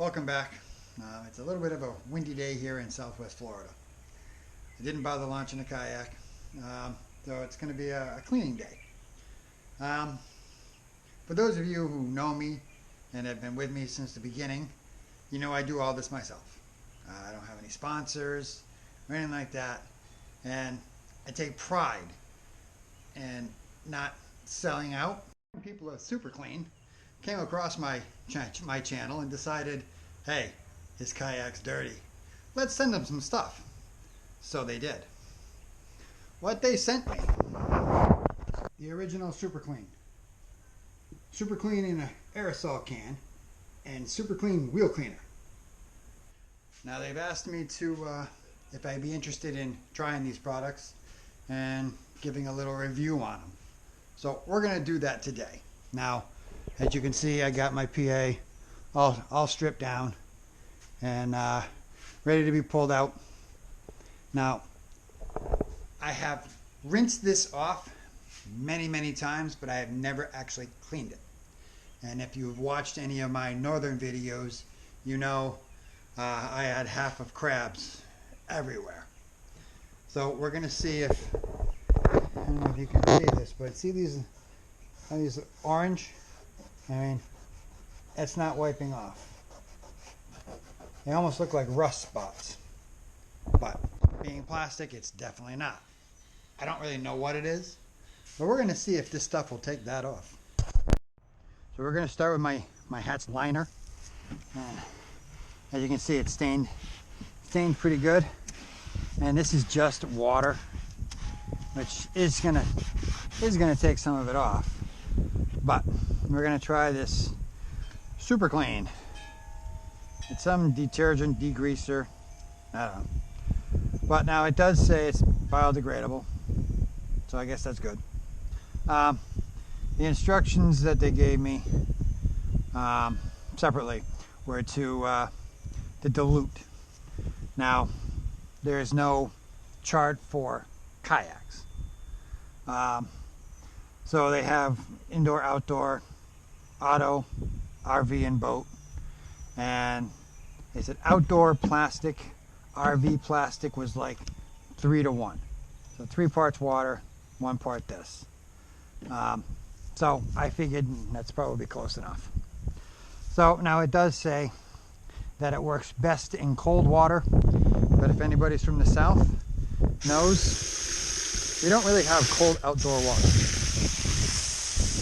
Welcome back. It's a little bit of a windy day here in Southwest Florida. I didn't bother launching a kayak, so it's going to be a cleaning day. For those of you who know me and have been with me since the beginning, you know I do all this myself. I don't have any sponsors or anything like that, and I take pride in not selling out. People are super clean. Came across my channel and decided, hey, his kayak's dirty. Let's send him some stuff. So they did. What they sent me, the original Super Clean. Super Clean in an aerosol can and Super Clean wheel cleaner. Now they've asked me to, if I'd be interested in trying these products and giving a little review on them. So we're going to do that today. Now, as you can see, I got my PA all stripped down and ready to be pulled out. Now, I have rinsed this off many times, but I have never actually cleaned it. And if you've watched any of my northern videos, you know I had half of crabs everywhere. So we're going to see if, I don't know if you can see this, but see these orange? I mean, it's not wiping off. They almost look like rust spots. But being plastic, it's definitely not. I don't really know what it is, but we're going to see if this stuff will take that off. So we're going to start with my hat's liner. As you can see, it's stained pretty good. And this is just water, which is gonna take some of it off. But we're gonna try this Super Clean. It's some detergent, degreaser, I don't know. But now it does say it's biodegradable, so I guess that's good. The instructions that they gave me separately were to dilute. Now, there is no chart for kayaks. So they have indoor, outdoor, auto, RV, and boat. And they said outdoor plastic, RV plastic was like 3-to-1. So 3 parts water, 1 part this. So I figured that's probably close enough. So now it does say that it works best in cold water. But if anybody's from the south knows, we don't really have cold outdoor water.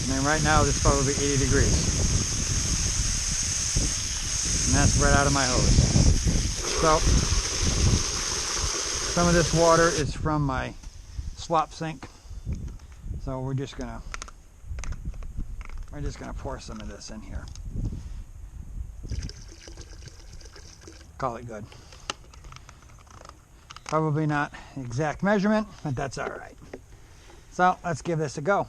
I mean, right now it's probably 80 degrees. And that's right out of my hose. So, some of this water is from my slop sink. So we're just gonna pour some of this in here. Call it good. Probably not exact measurement, but that's all right. So let's give this a go.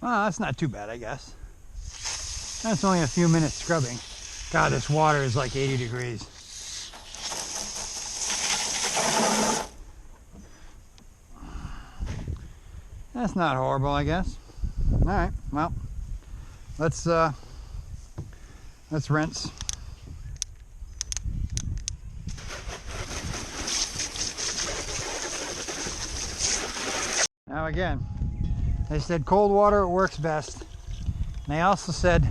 Well, that's not too bad, I guess. That's only a few minutes scrubbing. God, this water is like 80 degrees. That's not horrible, I guess. All right, well, let's rinse. Now again, they said cold water works best. And they also said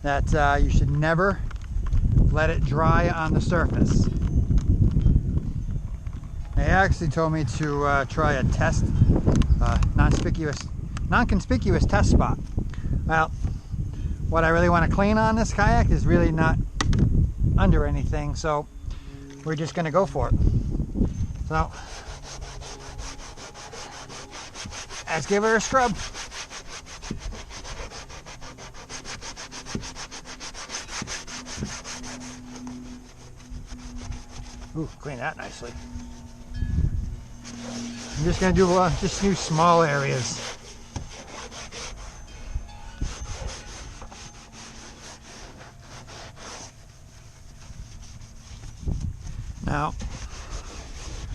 that you should never let it dry on the surface. They actually told me to try a test, non-conspicuous test spot. Well, what I really want to clean on this kayak is really not under anything, so we're just going to go for it. So, let's give her a scrub. Ooh, clean that nicely. I'm just gonna do just new small areas. Now,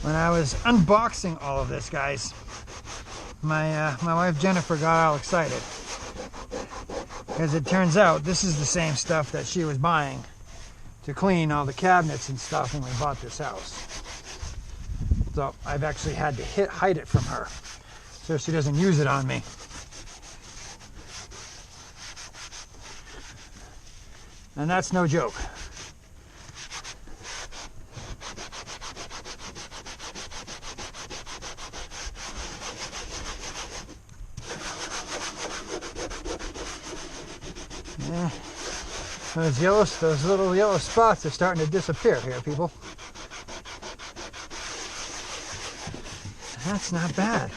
when I was unboxing all of this, guys, my wife Jennifer got all excited because it turns out this is the same stuff that she was buying to clean all the cabinets and stuff when we bought this house. So I've actually had to hide it from her so she doesn't use it on me. And that's no joke. Yeah, those little yellow spots are starting to disappear here, people. That's not bad.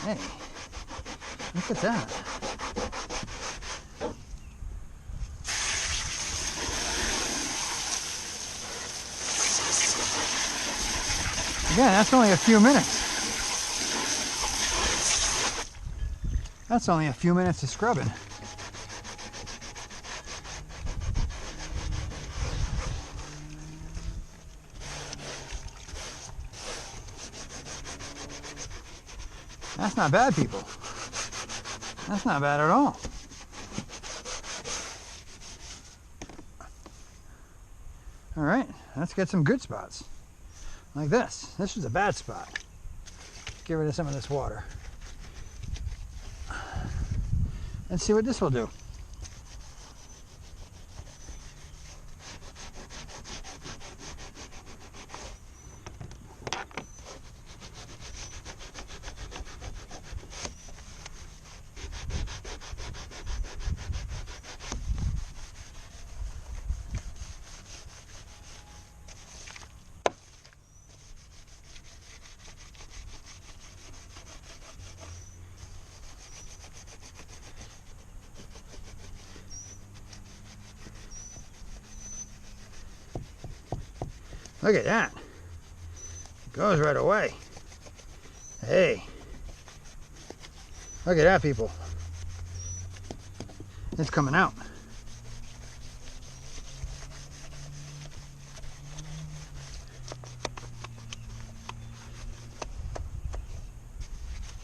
Hey, look at that. Again, that's only a few minutes. That's only a few minutes of scrubbing. That's not bad, people. That's not bad at all. All right, let's get some good spots. Like this. This is a bad spot. Get rid of some of this water. Let's see what this will do. Look at that. It goes right away. Hey. Look at that, people. It's coming out.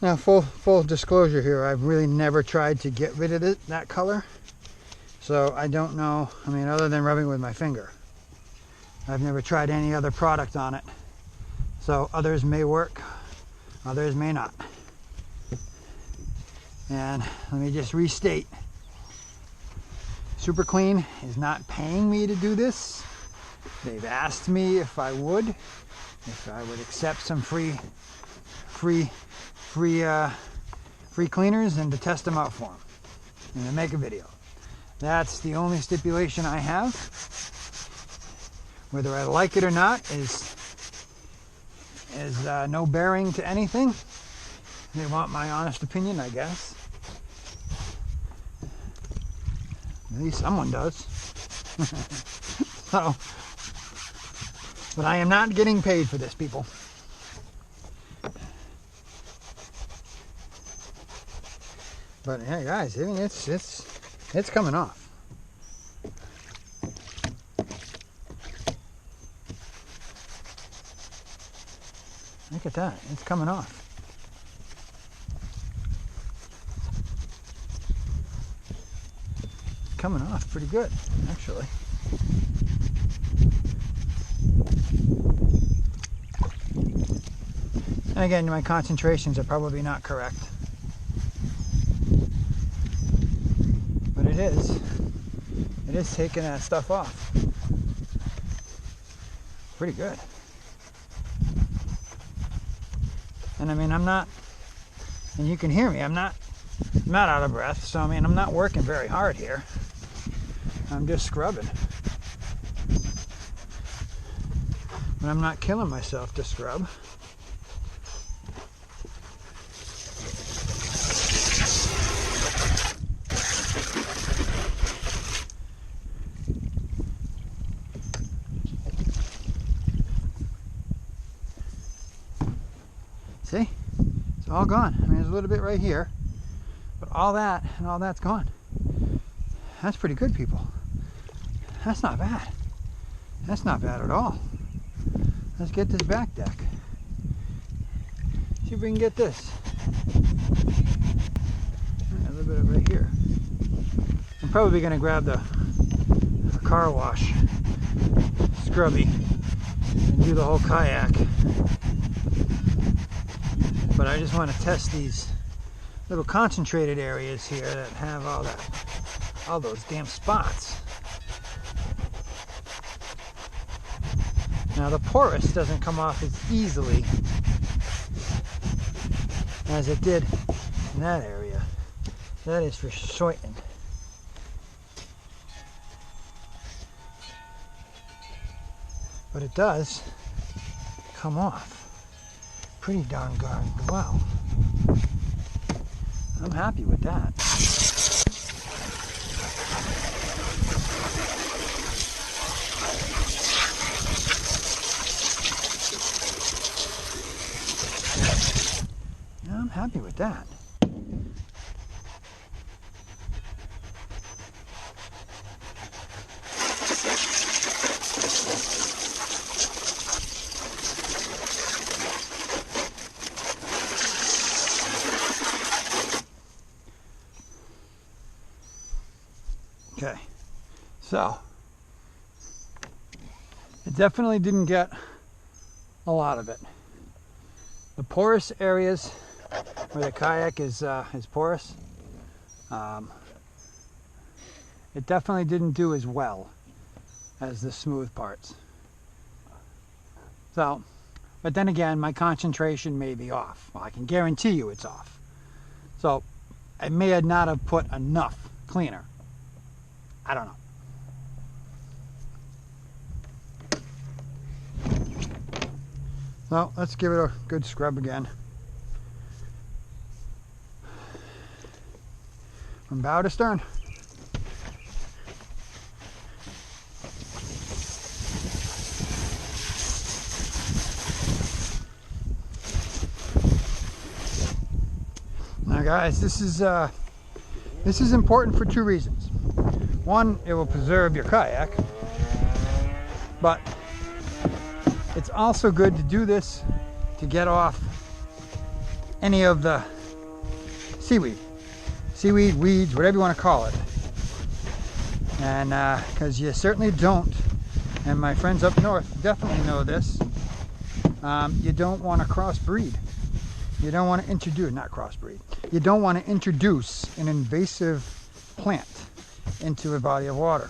Now, full disclosure here, I've really never tried to get rid of that color. So I don't know, I mean, other than rubbing with my finger. I've never tried any other product on it. So others may work, others may not. And let me just restate, Super Clean is not paying me to do this. They've asked me if I would accept some free cleaners and to test them out for them and to make a video. That's the only stipulation I have. Whether I like it or not is no bearing to anything. They want my honest opinion, I guess. At least someone does. So, but I am not getting paid for this, people. But hey, guys, I mean, it's coming off. Look at that, it's coming off. It's coming off pretty good, actually. And again, my concentrations are probably not correct. But it is taking that stuff off. Pretty good. And I mean, I'm not, and you can hear me, I'm not out of breath, so I mean, I'm not working very hard here. I'm just scrubbing. But I'm not killing myself to scrub. See? It's all gone. I mean, there's a little bit right here, but all that and all that's gone. That's pretty good, people. That's not bad. That's not bad at all. Let's get this back deck. See if we can get this. A little bit of right here. I'm probably going to grab the car wash scrubby and do the whole kayak. But I just want to test these little concentrated areas here that have all those damn spots. Now the porous doesn't come off as easily as it did in that area. That is for certain. But it does come off pretty darn well. I'm happy with that. Yeah, I'm happy with that. Okay, so it definitely didn't get a lot of it. The porous areas where the kayak is porous, it definitely didn't do as well as the smooth parts. So, but then again, my concentration may be off. Well, I can guarantee you it's off. So I may not have put enough cleaner. I don't know. So let's give it a good scrub again. From bow to stern. Now guys, this is important for two reasons. One, it will preserve your kayak, but it's also good to do this to get off any of the seaweed, weeds, whatever you want to call it. And because you certainly don't, and my friends up north definitely know this, you don't want to crossbreed. You don't want to introduce, not crossbreed, you don't want to introduce an invasive plant into a body of water.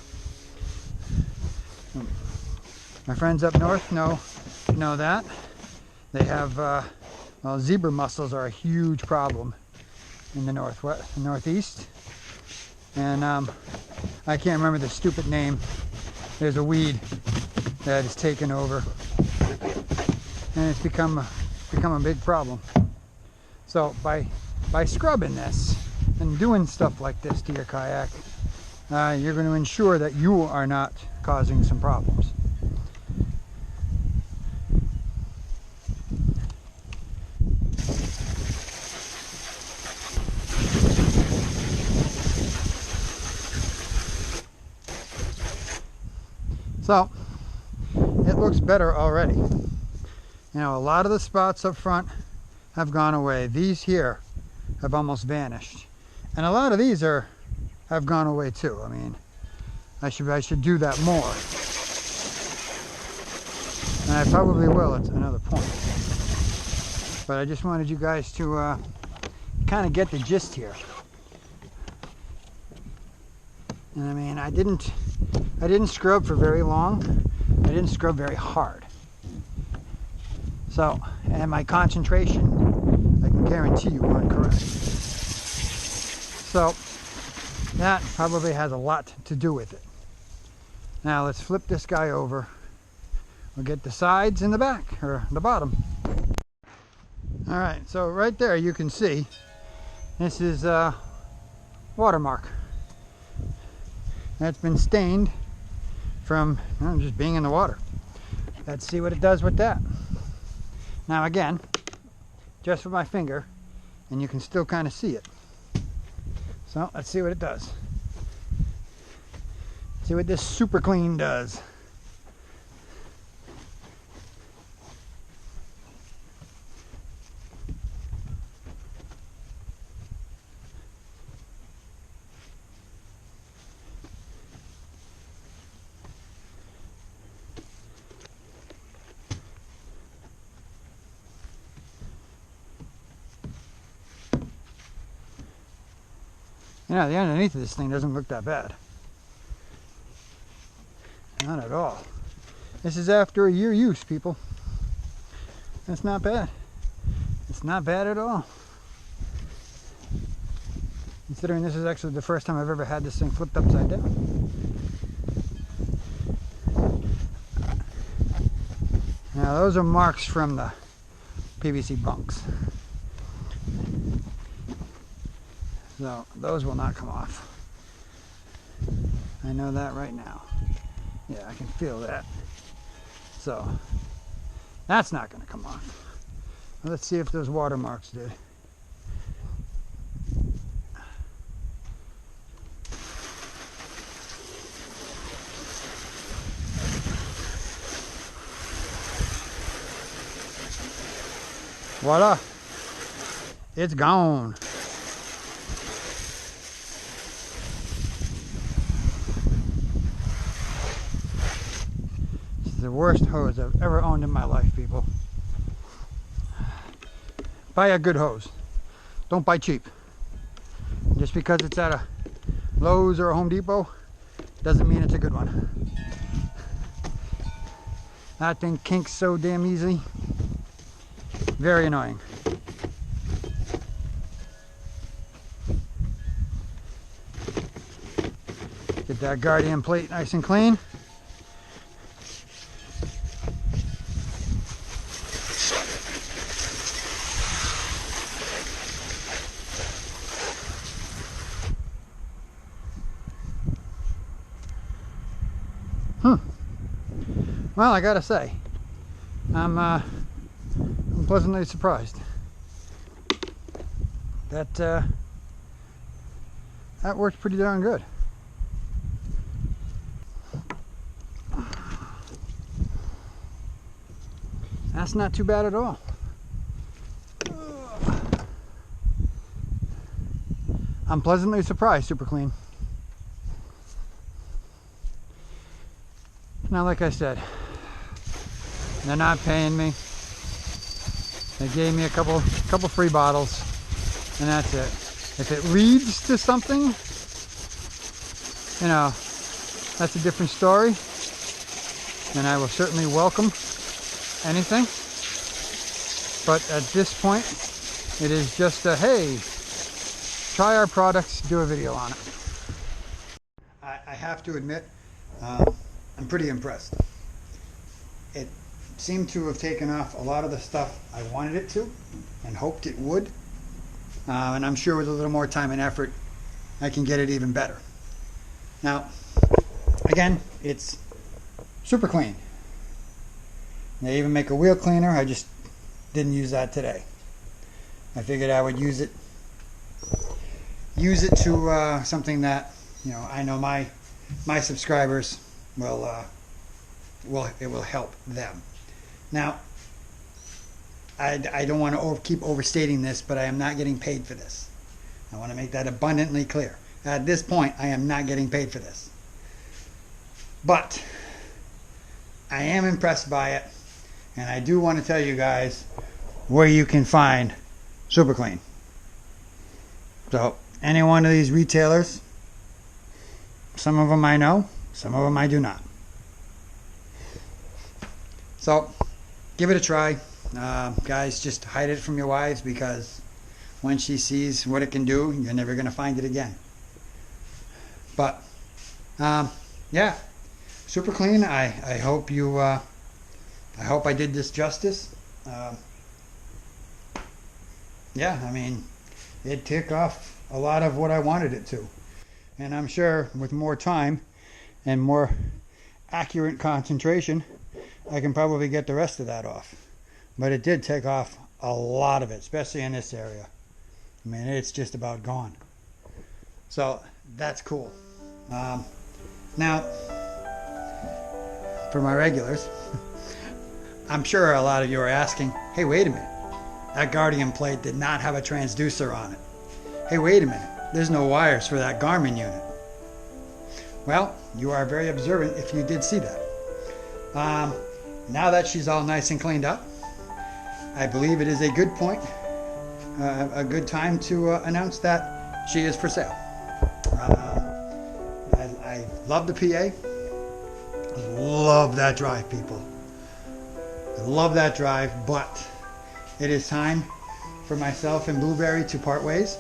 My friends up north know that. They have, well, zebra mussels are a huge problem in the northeast. And I can't remember the stupid name. There's a weed that is taken over, and it's become a big problem. So by scrubbing this and doing stuff like this to your kayak, you're going to ensure that you are not causing some problems. So it looks better already. You know, a lot of the spots up front have gone away. These here have almost vanished, and a lot of these have gone away too. I mean, I should do that more, and I probably will at another point. But I just wanted you guys to kind of get the gist here. And I mean, I didn't scrub for very long. I didn't scrub very hard. So, and my concentration, I can guarantee you, weren't correct. So that probably has a lot to do with it. Now let's flip this guy over. We'll get the sides and the back, or the bottom. All right, so right there you can see this is a watermark. That's been stained from just being in the water. Let's see what it does with that. Now again, just with my finger, and you can still kind of see it. So let's see what it does. See what this super clean does. You know, the underneath of this thing doesn't look that bad. Not at all. This is after a year use, people. That's not bad. It's not bad at all. Considering this is actually the first time I've ever had this thing flipped upside down. Now those are marks from the PVC bunks. So those will not come off. I know that right now. Yeah, I can feel that. So that's not going to come off. Let's see if those watermarks did. Voila! It's gone. The worst hose I've ever owned in my life, people. Buy a good hose. Don't buy cheap. Just because it's at a Lowe's or a Home Depot doesn't mean it's a good one. That thing kinks so damn easy. Very annoying. Get that Guardian plate nice and clean. Well, I gotta say, I'm pleasantly surprised that that worked pretty darn good. That's not too bad at all. I'm pleasantly surprised, super clean. Now, like I said, they're not paying me. They gave me a couple free bottles, and that's it. If it leads to something, you know, that's a different story. And I will certainly welcome anything. But at this point, it is just a, hey, try our products, do a video on it. I have to admit, I'm pretty impressed. It seemed to have taken off a lot of the stuff I wanted it to and hoped it would. And I'm sure with a little more time and effort, I can get it even better. Now, again, it's super clean. They even make a wheel cleaner. I just didn't use that today. I figured I would use it to something that, you know, I know my subscribers it will help them. Now, I don't want to keep overstating this, but I am not getting paid for this. I want to make that abundantly clear. At this point, I am not getting paid for this. But I am impressed by it, and I do want to tell you guys where you can find Super Clean. So, any one of these retailers, some of them I know, some of them I do not. So, give it a try. Guys, just hide it from your wives, because when she sees what it can do, you're never going to find it again. But, yeah, Super Clean. I hope you, I hope I did this justice. Yeah, I mean, it took off a lot of what I wanted it to. And I'm sure with more time and more accurate concentration, I can probably get the rest of that off. But it did take off a lot of it, especially in this area. I mean, it's just about gone. So that's cool. Now, for my regulars, I'm sure a lot of you are asking, hey, wait a minute. That Guardian plate did not have a transducer on it. Hey, wait a minute. There's no wires for that Garmin unit. Well, you are very observant if you did see that. Now that she's all nice and cleaned up, I believe it is a good point, a good time to announce that she is for sale. I love the PA. I love that drive, people. I love that drive, but it is time for myself and Blueberry to part ways.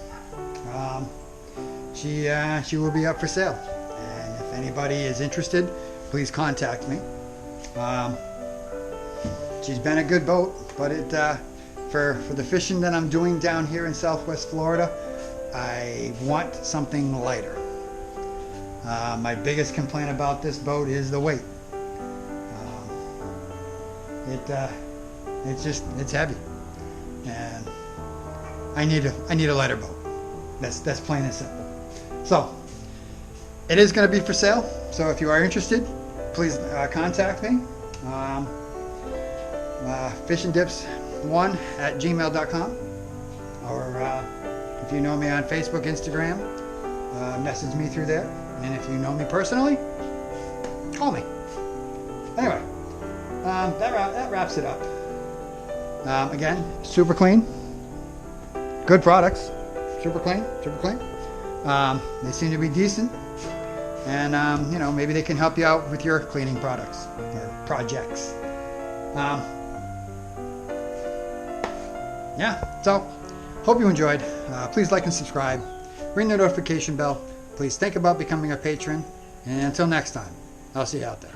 She will be up for sale, and if anybody is interested, please contact me. She's been a good boat, but for the fishing that I'm doing down here in Southwest Florida, I want something lighter. My biggest complaint about this boat is the weight. It's heavy, and I need a lighter boat. That's plain and simple. So it is going to be for sale. So if you are interested, please contact me. fishin-dips1@gmail.com, or if you know me on Facebook, Instagram, message me through there. And if you know me personally, call me. Anyway, that wraps it up. Again, super clean, good products, super clean. They seem to be decent, and maybe they can help you out with your cleaning products or projects. So hope you enjoyed. Please like and subscribe. Ring the notification bell. Please think about becoming a patron. And until next time, I'll see you out there.